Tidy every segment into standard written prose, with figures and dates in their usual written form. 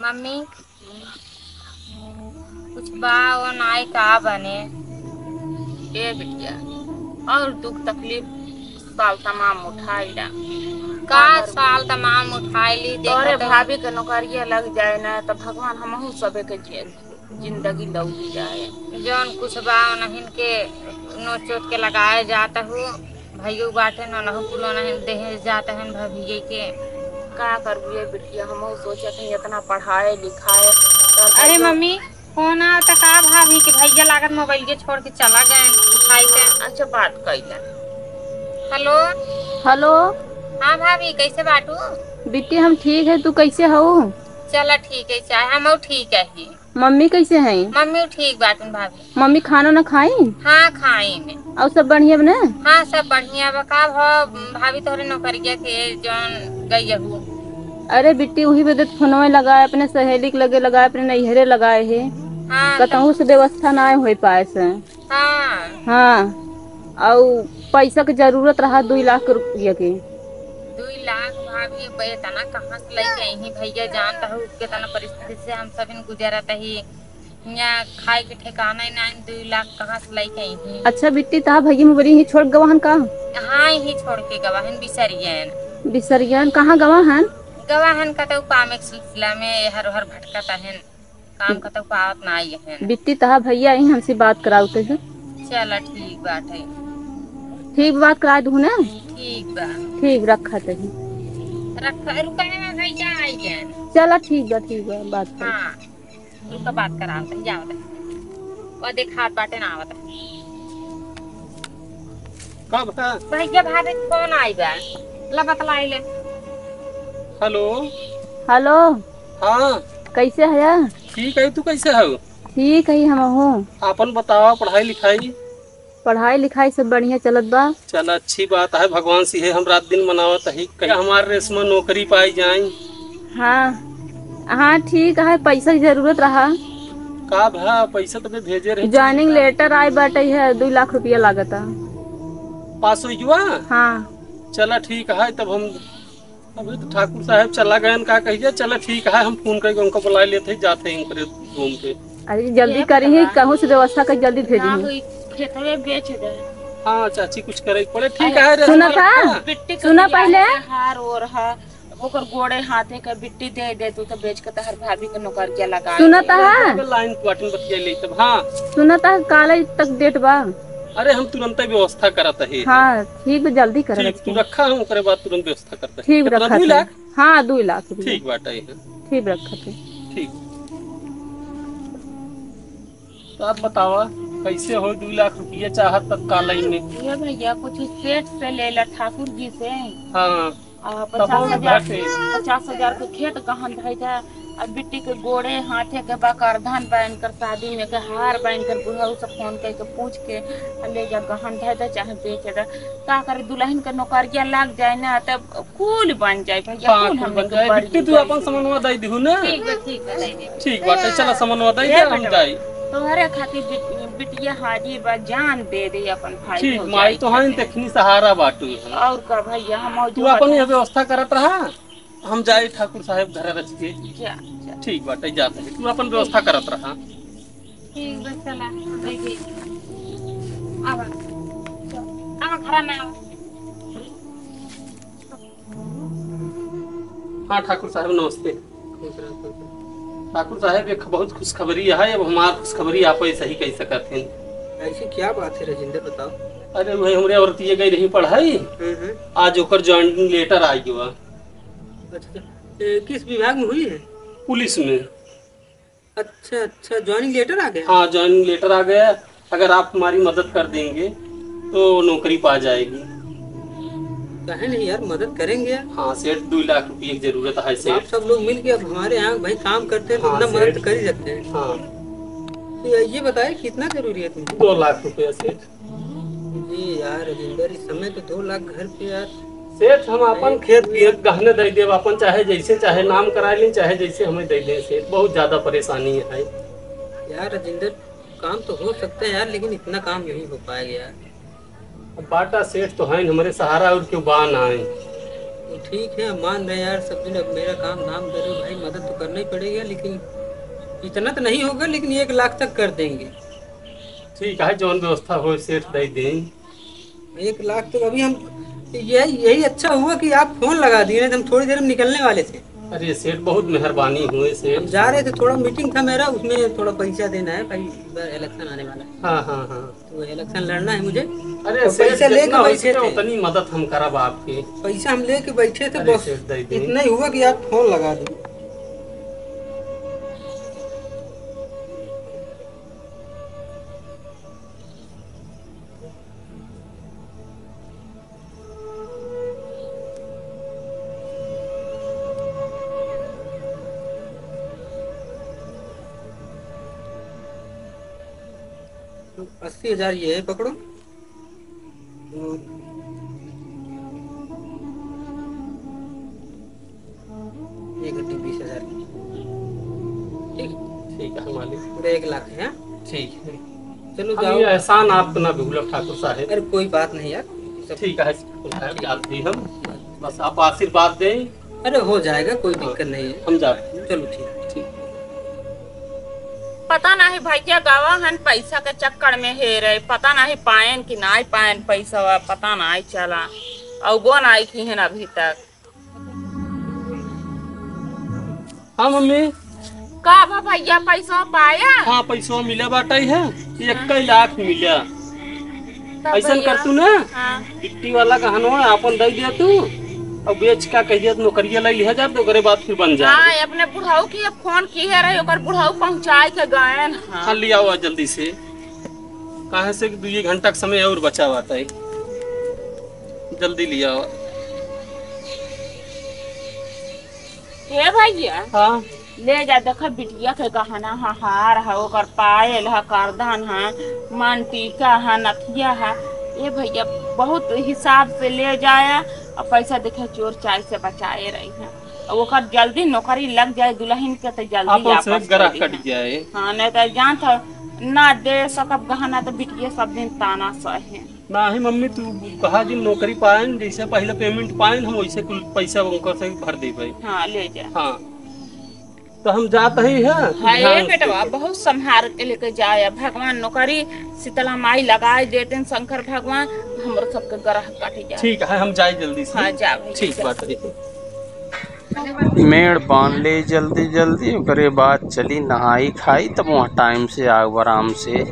Mummy कुछ बा वो नाई का बने ए बिटिया और दुख तकलीफ साल तमाम उठाईला का का करबू। साल तमाम उठाई ली देखा तोरे तो भाभी के नौकरिया लग जाए ना तो भगवान हमहू सबे के जिंदगी लौटी जाए। जौन कुछ बा नहीं के नोच चोट के लगाए जाता हूँ भैया बाटे नहु कुलो नहीं देहे जाता है भैया के। का करबू ये बिटिया हमहू सोचत हई इतना पढ़ाए लिखाए और अरे भैया। मम्मी फोन आता का भाभी के भैया लागत मोबाइल के छोड़ के चला गए उठाई के। अच्छा बात कैला। हेलो। हेलो। हाँ भाभी कैसे बाटू। बिट्टी हम ठीक है, तू कैसे हो? चला ठीक है चाहे हम ठीक है ही। मम्मी कैसे हैं? मम्मी ठीक बाटून भाभी। मम्मी खाना ना खाई? हाँ खाई में। और सब बढ़िया बना? हाँ सब बढ़िया बका भाभी तोहरे नौकरिया के जौन गई हूँ। अरे बिट्टी वही बदे फोनवे लगाए, अपने सहेली के लगे लगाए, अपने नैहरे लगाए है। हाँ कतहू से व्यवस्था ना हो पाए से। हाँ हाँ। और पैसा के जरूरत रहा 2 लाख रुपया के। 2 लाख भाभी इतना कहाँ से लेके आई भैया जानता हूँ कितना परिस्थिति से हम सब गुजरत ही यहाँ खाए के ठिकाना नहीं 2 लाख कहाँ से लेके आई। अच्छा बिट्टी तहा भैया मोबाइल ही छोड़ गवाहन का? हाँ यही छोड़ के गवाहन बिसरियन। बिसरियन कहाँ गवाहन? गवाहन का तो काम के सिलसिला में हर हर भटकता है काम का तो पावत ना आई है। बिट्टी तहा भैया ही हमसे बात कराते हैं। चला ठीक बात है। ठीक बात करा दू ना? ठीक बा। ठीक रखा तही। रखा रुका है भैया आई है। चला ठीक बा बात कर। हाँ रुका बात करावत है जावत है और देख हाथ बाटे ना आवत है। का बता। भैया भाभी फोन आई बा ला बतलाई ले। हेलो। हेलो। हाँ कैसे है? ठीक है, तू कैसे हो? ठीक है हम हो। आपन बतावा पढ़ाई लिखाई। पढ़ाई लिखाई सब बढ़िया चलत बा। चल अच्छी बात है, भगवान सी है हम रात दिन मनावत है कहीं हमारे रेशमा नौकरी पाई जाए। हाँ हाँ ठीक है, पैसा की जरूरत रहा। का भा पैसा तो भेजे रहे। ज्वाइनिंग लेटर आए बाटे है 2 लाख रुपया लागता। पास हो जुआ। हाँ। चला ठीक है तब हम अभी तो ठाकुर साहब चला गए का कहिए। चला ठीक है हम फोन करके उनको बुला लेते जाते हैं घूम के। अरे जल्दी करी है, कहूँ से व्यवस्था कर जल्दी भेजी। खेतवे बेच दे। हाँ चाची कुछ करे पड़े ठीक है। सुना था? बिट्टी सुना पहले हार और हा ओकर गोड़े हाथे का बिट्टी दे दे तू तो बेच के तहर भाभी के नौकरिया लगा। सुनता है? लाइन बटन बतिया ले तब। हाँ सुनता है कॉलेज तक डेट बा। अरे हम तुरंत व्यवस्था करत है। हाँ ठीक जल्दी कर। ठीक तू रखा हम करे बाद तुरंत व्यवस्था करते ठीक कितना? रखा 2 लाख। हाँ 2 लाख ठीक बात है। ठीक रखा थे। ठीक तो आप बतावा कैसे हो 2 लाख रुपया चाहत तत्काल में। ये भैया कुछ सेठ से ले ला ठाकुर जी से। हाँ 50,000 के खेत गहन भाई था और बिट्टी के गोड़े हाथे के बकरधन बन कर शादी में के हार बन कर बुढ़ऊ से फोन करके पूछ के ले जा गहन धै दे चाहे बेच दे का करे दुल्हन के नौकरिया लग जाए ना तब कुल बन जाए भैया। हाँ कुल बन जाए। बिट्टी तू अपन समन्वय दे दिहु ना। ठीक बात है चला समन्वय दे दे हम जाई। तोहरे खातिर बिटिया हाजी बा जान दे दे अपन भाई। ठीक माई तो हां तखनी सहारा बाटू। और का भैया हम तू अपन ये व्यवस्था करत रहा हम जाए ठाकुर साहब घर रच के। क्या ठीक बात है जाते हैं तू अपन व्यवस्था करत रहा। ठीक बस चला देखिए अब घर में आओ। हाँ ठाकुर साहब नमस्ते। ठाकुर साहब एक बहुत खुशखबरी है। अब हमार खुशखबरी आप सही कह सकते हैं। ऐसी क्या बात है राजेंद्र बताओ। अरे वही हमरे औरतिये गई रही पढ़ाई। आज ओकर ज्वाइनिंग लेटर आई हुआ। अच्छा किस विभाग में हुई है? पुलिस में। अच्छा ज्वाइनिंग लेटर आ गया। हाँ ज्वाइनिंग लेटर आ गया। अगर आप हमारी मदद कर देंगे तो नौकरी पा जाएगी। कहे नहीं यार मदद करेंगे यार। हाँ सेठ 2 लाख रुपये की जरूरत है आप सेठ। सब लोग मिल के अब हमारे यहाँ भाई काम करते हैं तो हाँ, इतना मदद सेठ। कर ही सकते हैं। हाँ तो ये बताए कितना जरूरी है तुमको? 2 लाख रुपया सेठ। जी यार राजेंद्र इस समय तो 2 लाख घर पे यार। सेठ हम अपन खेत गहने दे देव अपन चाहे जैसे चाहे नाम करा लें चाहे जैसे हमें दे दें सेठ। बहुत ज्यादा परेशानी है यार राजेंद्र काम तो हो सकता है यार लेकिन इतना काम नहीं हो पाएगा यार। अब बाटा सेठ तो है हमारे सहारा और क्यों बान आए। तो ठीक है, मान रहे यार सब दिन। अब मेरा काम धाम दे रहे हो भाई, मदद तो करना ही पड़ेगा, लेकिन इतना तो नहीं होगा, लेकिन 1 लाख तक कर देंगे। ठीक है, जौन व्यवस्था हो सेठ दे दें। 1 लाख तो अभी हम, यही अच्छा हुआ कि आप फोन लगा दिए, नहीं तो हम थोड़ी देर में निकलने वाले थे। अरे सेठ बहुत मेहरबानी हुए हम सेठ। जा रहे थे, थोड़ा मीटिंग था मेरा, उसमें थोड़ा पैसा देना है भाई, इलेक्शन आने वाला है। हाँ हाँ हाँ। तो इलेक्शन लड़ना है मुझे। अरे तो सेठ पैसा लेके जितना हो बैठे सके थे, उतनी मदद हम करब आपकी। पैसा हम लेके बैठे थे, अरे बस सेठ दे दें। इतना ही हुआ कि आप फोन लगा दिए। तो 80,000 ये है, पकड़ो। और ये गड्डी 20,000 की। ठीक, ठीक है मालिक। पूरे 1 लाख है। हाँ? ठीक है, चलो हम जाओ। ये एहसान आपको ना भूलब ठाकुर साहब। अरे कोई बात नहीं यार, सब ठीक है ठाकुर साहब, जाते हैं हम। बस आप आशीर्वाद दें, अरे हो जाएगा, कोई दिक्कत नहीं है। हम जाते हैं। चलो ठीक। पता नहीं भैया गावा हन पैसा के चक्कर में हे रहे, पता नहीं पायन कि नहीं पायन पैसा, पता नहीं चला। और वो नहीं की है अभी तक। हाँ मम्मी। का बा भैया पैसा पाया? हाँ पैसा मिला बाटा है, 1 लाख मिला। तब ऐसा भैया? कर तू ना, हाँ। गिट्टी वाला कहनो अपन दे दिया तू, और बेच का कहिए नौकरिया ले लिया जा, तो ओकरे बाद फिर बन जाए। हाँ, अपने बुढ़ाऊ की फोन की है रही, ओकर बुढ़ाऊ पहुँचाए के गए। हाँ लिया हुआ जल्दी से, कहे से 2 घंटा का समय और बचा हुआ था, जल्दी लिया हुआ। हे भैया हाँ ले जा, देख बिटिया के गहना है, हार है, ओकर पायल है, करधन है, मन टीका है, नथिया है। ये भैया बहुत हिसाब से ले जाया, और पैसा देखे चोर चाय से बचाए रही है। और ओकर जल्दी नौकरी लग जाए दुल्हन के, तो जल्दी आपन से वापस गरा कर कट दी। जाए। हाँ, नहीं तो जान था ना दे सकब गहना, तो बिटिया सब दिन ताना सहे। ना ही मम्मी, तू कहा जी नौकरी पाए, जैसे पहले पेमेंट पाए हम वैसे कुल पैसा उनकर से भर दे भाई। हाँ ले जा। हाँ तो हम जाते ही है। हाय बेटवा, बहुत संभाल के लेके जाया। भगवान नौकरी शीतला माई लगाए देते, शंकर भगवान हमरो सबके ग्रह काट जाए। ठीक है, हम जाए जल्दी से। हाँ जा भैया, ठीक जा। बात है। मेड़ बांध ले जल्दी जल्दी, ओकरे बाद चली नहाई खाई, तब वहाँ टाइम से आग आराम से।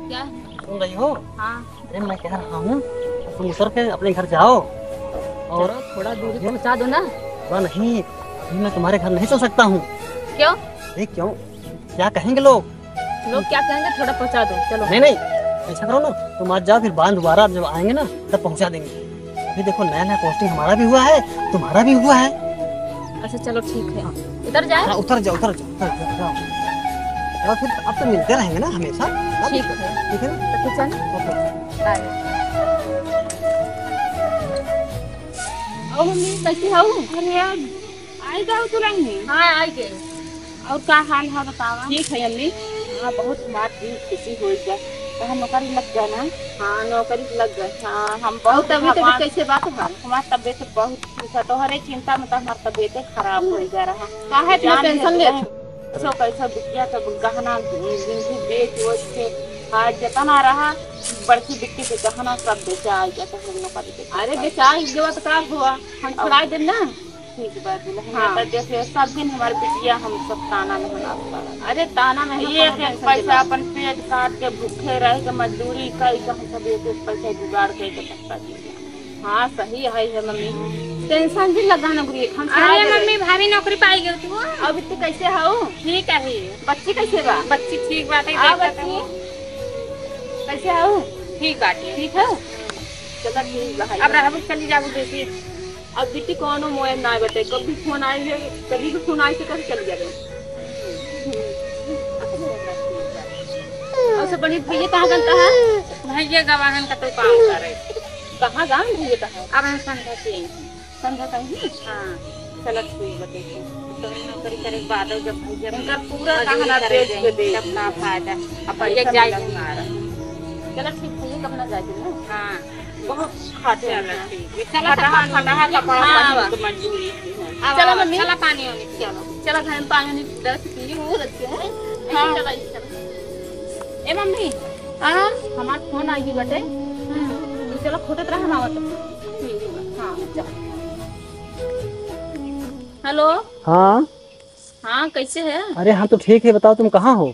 क्या? सुन रही हो? हाँ। अरे मैं कह रहा हूँ तुम उतर के अपने घर जाओ, और थोड़ा दूरी पहुंचा दो ना। थोड़ा नहीं, अभी मैं तुम्हारे घर नहीं चल सकता हूँ। क्यों? अरे क्यों, क्या कहेंगे लोग? लोग क्या कहेंगे? थोड़ा पहुंचा दो, चलो। नहीं नहीं, ऐसा करो ना, तुम आज जाओ, फिर बाद दोबारा जब आएंगे ना तब पहुँचा देंगे। अभी देखो नया नया पोस्टिंग हमारा भी हुआ है, तुम्हारा भी हुआ है। अच्छा चलो ठीक है, उतर जाए। हाँ उतर जाओ, उतर जाओ, उतर जाओ। और फिर अब तो मिलते रहेंगे ना हमेशा। ठीक है, ठीक है ना? तो चल बाय। ओ मम्मी कैसी हो? अरे आई जाओ तुरंत। हाँ आई गए। और का हाल है बतावा? ठीक है अम्मी। हाँ, बहुत बात भी खुशी हो गया, तो हम नौकरी लग गए ना। हाँ नौकरी लग गए। हाँ, हम और बहुत तभी कैसे बात है? हमारी तबीयत बहुत ठीक है, तो हर एक चिंता में तो हमारी तबीयत खराब हो जा रहा। काहे इतना टेंशन ले? सो कैसा बिटिया का गहना जिंदगी बेच वोच के आज जितना रहा, बड़की बिट्टी के गहना सब बेचा आ गया, तो हम नौकरी के। अरे बेचा गया तो क्या हुआ, हम छुड़ा दे ना। ठीक बात है। हाँ। हाँ, देखे सब दिन हमारी बिटिया हम सब ताना में हंसता। अरे ताना में एक एक पैसा अपन पेट काट के भूखे रह के मजदूरी कई के हम सब एक एक पैसा जुगाड़ के पैसा दिए। हाँ सही है मम्मी, टेंशन भी लगा ना बुरी। हम अरे मम्मी भाभी नौकरी पाई गई तू। अब इतने कैसे हो? ठीक है, बच्ची कैसे बा? बच्ची ठीक बात आ है। बच्ची कैसे हो? ठीक बात है। ठीक है, चलो ठीक है। अब रहबू चली जाबू बेटी। अब बिट्टी कोनो मोए ना बटे कभी फोन आए है कभी भी फोन आए तो कभी चल जावे। और सब बड़ी भैया कहाँ गलता है? भैया गवाहन का तो काम करे। कहाँ गाँव भैया कहाँ? अब हम संध्या से संध्या कहीं? हाँ चलो ठीक बटे तो नौकरी करे के बाद जब भैया उनका पूरा मजदूरी कहना करे बेच के दे। अपना फायदा अब भैया पैसा जाए मिला हमारा। चलो ठीक भैया कब ना जाए ना हाँ बहुत खाते हैं चलो ना। ठीक है चलो फटाहा कपड़ा हाँ, पहन के मजदूरी चलो मम्मी। चलो पानी होने चलो चलो घर में पानी दस पी वो रखे हैं। हाँ। चलो ए मम्मी हाँ हमार फोन आई बटे तो चलो खोटत रहा ना तो हाँ चलो। हेलो हाँ हाँ कैसे है? अरे हाँ तो ठीक है, बताओ तुम कहाँ हो?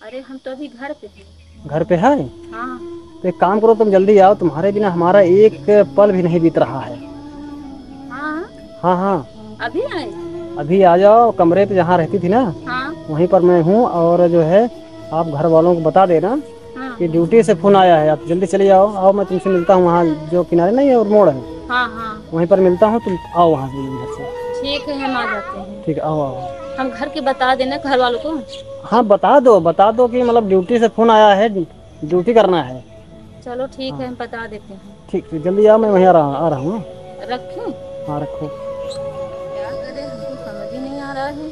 अरे हम तो अभी घर पे हैं। घर पे है? हाँ तो एक काम करो, तुम जल्दी आओ, तुम्हारे बिना हमारा एक पल भी नहीं बीत रहा है। हाँ हाँ हाँ अभी आए? अभी आ जाओ, कमरे पे जहाँ रहती थी ना हाँ वहीं पर मैं हूँ। और जो है आप घर वालों को बता देना हाँ कि ड्यूटी से फोन आया है, आप जल्दी चले आओ। आओ मैं तुमसे मिलता हूँ वहाँ जो किनारे नहीं है और मोड़ है हाँ हाँ वहीं पर मिलता हूँ, तुम आओ वहाँ से घर से। ठीक है हम आ जाते हैं। ठीक है, आओ आओ। हम घर के बता देना घर वालों को। हाँ बता दो कि मतलब ड्यूटी से फोन आया है, ड्यूटी करना है। चलो ठीक है हम बता देते हैं। ठीक है जल्दी आओ, मैं वहीं आ रहा हूँ। रखूं? हाँ रखो। क्या करें हमको समझ ही नहीं आ रहा है।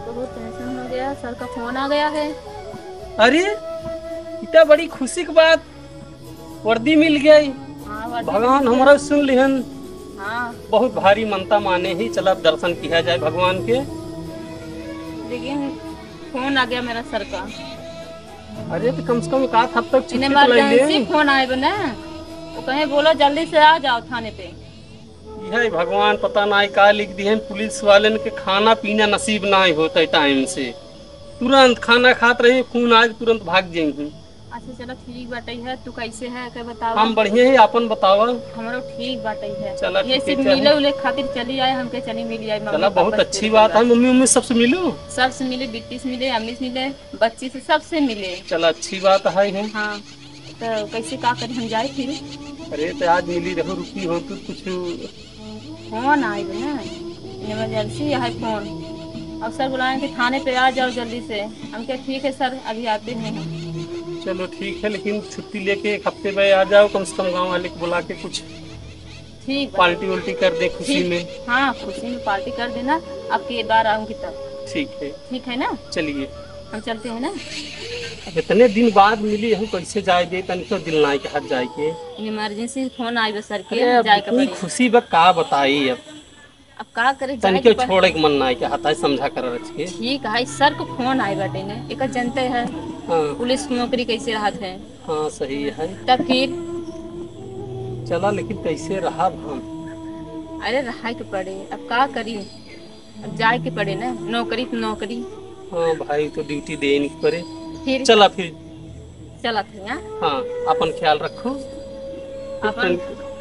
बहुत टेंशन हो गया, सर का फोन आ गया है। अरे इतना बड़ी खुशी की बात, वर्दी मिल गई। हाँ वर्दी भगवान हमारा सुन लिहन। हाँ बहुत भारी मनता माने ही, चला दर्शन किया जाए भगवान के। लेकिन फोन आ गया मेरा सर का। अरे तो कम से कम एक आध हफ्ता तक छुट्टी तो ले इमरजेंसी ले। फोन आए बने वो कहे बोलो जल्दी से आ जाओ थाने पे। यह भगवान पता ना का लिख दी है, पुलिस वाले के खाना पीना नसीब ना होता टाइम से। तुरंत खाना खात रहे, खून आज तुरंत भाग जाएंगे। अच्छा चलो ठीक बाटे है। तू कैसे है क्या बताओ? हम बढ़िया ही, अपन बतावा। हमरो ठीक बाटे है। चलो ये ठीक है, सिर्फ मिले उले खातिर चली आए, हमके चली मिली आई। चला बहुत अच्छी बात है। मम्मी मम्मी सबसे मिलो। सबसे मिले, बिट्टी से मिले, अम्मी से मिले, बच्ची से, सबसे मिले। चला अच्छी बात है। हाँ तो कैसे का कर हम जाए फिर? अरे तो आज मिली रहो, रुकी हो तो कुछ। फोन आए ना इमरजेंसी है फोन। अब सर बुलाए कि थाने पे आ जाओ जल्दी से। हम क्या ठीक है सर अभी आते हैं। चलो ठीक है, लेकिन छुट्टी लेके एक हफ्ते में आ जाओ, कम से कम गांव वाले को बुला के कुछ ठीक बा। पार्टी उल्टी कर दे खुशी ठीक। में। हाँ खुशी में पार्टी कर देना। अब की बार आऊंगी तब। ठीक है ना? चलिए। हम चलते हैं ना। इतने दिन बाद मिली हूँ, कैसे जाए दे तन तो दिल ना के हाथ जाए के। इमरजेंसी फोन आई सर के अरे जाए के अपनी पड़ी। खुशी बा का बताई। अब अब का करे तन जाए के के पड़ी। छोड़े के मन ना के हाथ समझा कर रख के। ठीक है सर को फोन आए बाटे ने एक जनते है हाँ पुलिस की नौकरी कैसे रहत है। हाँ सही है। तब फिर चला लेकिन कैसे रहा हम। अरे रहा के पड़े, अब का करी, अब जाए के पड़े ना। नौकरी तो नौकरी। हाँ भाई तो ड्यूटी देनी पड़े। फिर चला फिर। चला था यहाँ। हाँ अपन ख्याल रखो।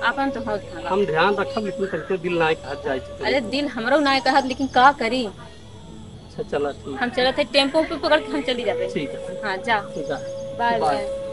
अपन तो बहुत था। हम ध्यान रखब, लेकिन तनिको दिल ना के हाथ जाए। अरे दिल हमरो ना कहत, लेकिन का करी। अच्छा चला ठीक। हम चलते टेम्पो पे पकड़ के हम चली जाते। ठीक है। हाँ जा जा। Bye bye. बाय।